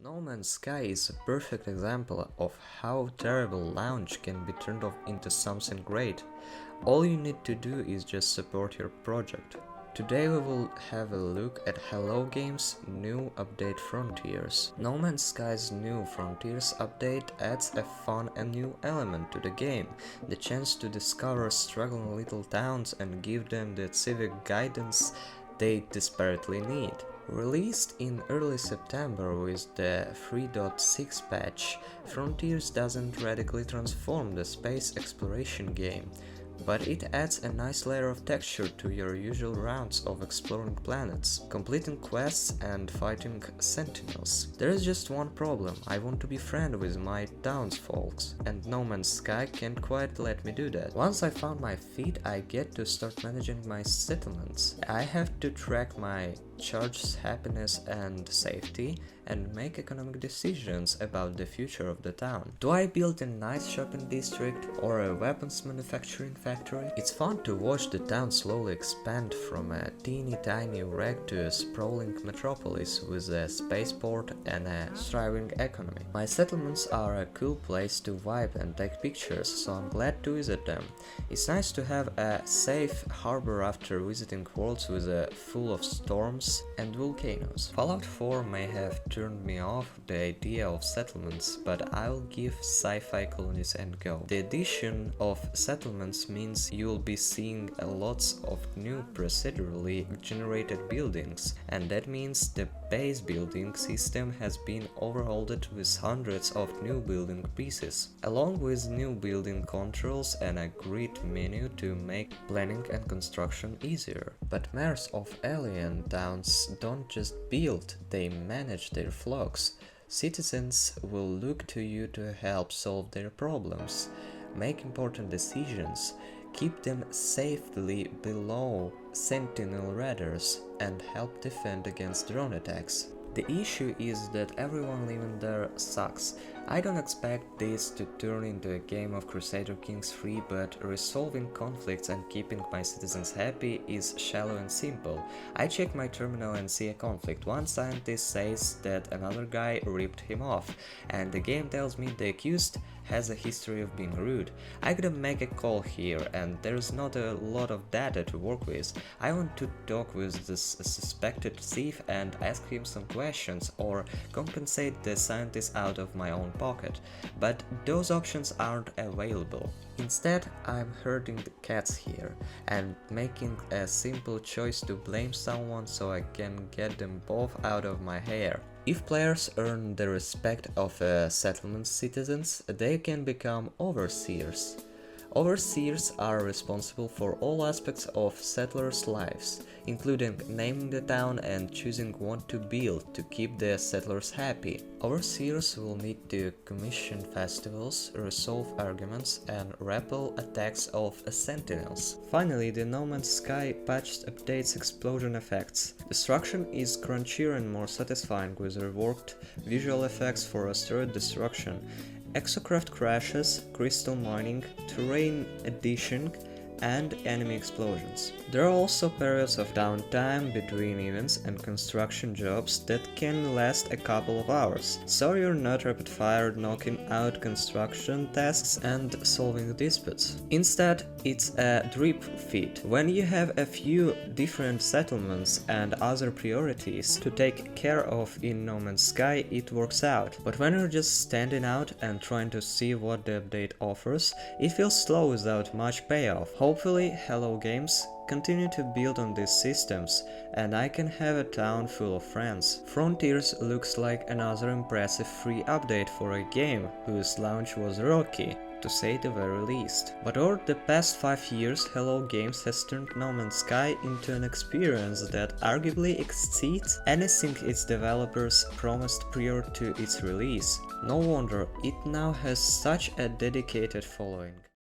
No Man's Sky is a perfect example of how terrible launch can be turned off into something great. All you need to do is just support your project. Today we will have a look at Hello Games' new update Frontiers. No Man's Sky's new Frontiers update adds a fun and new element to the game, the chance to discover struggling little towns and give them the civic guidance they desperately need. Released in early September with the 3.6 patch, Frontiers doesn't radically transform the space exploration game, but it adds a nice layer of texture to your usual rounds of exploring planets, completing quests and fighting sentinels. There is just one problem: I want to be friends with my townsfolks, and No Man's Sky can't quite let me do that. Once I found my feet, I get to start managing my settlements. I have to track my charge's happiness and safety, and make economic decisions about the future of the town. Do I build a nice shopping district or a weapons manufacturing factory? It's fun to watch the town slowly expand from a teeny tiny wreck to a sprawling metropolis with a spaceport and a thriving economy. My settlements are a cool place to vibe and take pictures, so I'm glad to visit them. It's nice to have a safe harbor after visiting worlds with full of storms and volcanoes. Fallout 4 may have turned me off the idea of settlements, but I'll give sci-fi colonies a go. The addition of settlements means you'll be seeing lots of new procedurally generated buildings, and that means the base building system has been overhauled with hundreds of new building pieces, along with new building controls and a grid menu to make planning and construction easier. But mayors of alien towns don't just build, they manage their flocks. Citizens will look to you to help solve their problems, make important decisions, keep them safely below sentinel radars, and help defend against drone attacks. The issue is that everyone living there sucks. I don't expect this to turn into a game of Crusader Kings 3, but resolving conflicts and keeping my citizens happy is shallow and simple. I check my terminal and see a conflict. One scientist says that another guy ripped him off, and the game tells me the accused has a history of being rude. I gotta make a call here, and there's not a lot of data to work with. I want to talk with this suspected thief and ask him some questions, or compensate the scientist out of my own pocket, but those options aren't available. Instead, I'm herding the cats here and making a simple choice to blame someone so I can get them both out of my hair. If players earn the respect of settlement citizens, they can become overseers. Overseers are responsible for all aspects of settlers' lives, including naming the town and choosing what to build to keep the settlers happy. Overseers will need to commission festivals, resolve arguments, and repel attacks of sentinels. Finally, the No Man's Sky patch updates explosion effects. Destruction is crunchier and more satisfying with reworked visual effects for asteroid destruction, exocraft crashes, crystal mining, terrain addition, and enemy explosions. There are also periods of downtime between events and construction jobs that can last a couple of hours, so you're not rapid-fire knocking out construction tasks and solving disputes. Instead, it's a drip feed. When you have a few different settlements and other priorities to take care of in No Man's Sky, it works out. But when you're just standing out and trying to see what the update offers, it feels slow without much payoff. Hopefully, Hello Games continue to build on these systems, and I can have a town full of friends. Frontiers looks like another impressive free update for a game whose launch was rocky, to say the very least. But over the past 5 years, Hello Games has turned No Man's Sky into an experience that arguably exceeds anything its developers promised prior to its release. No wonder it now has such a dedicated following.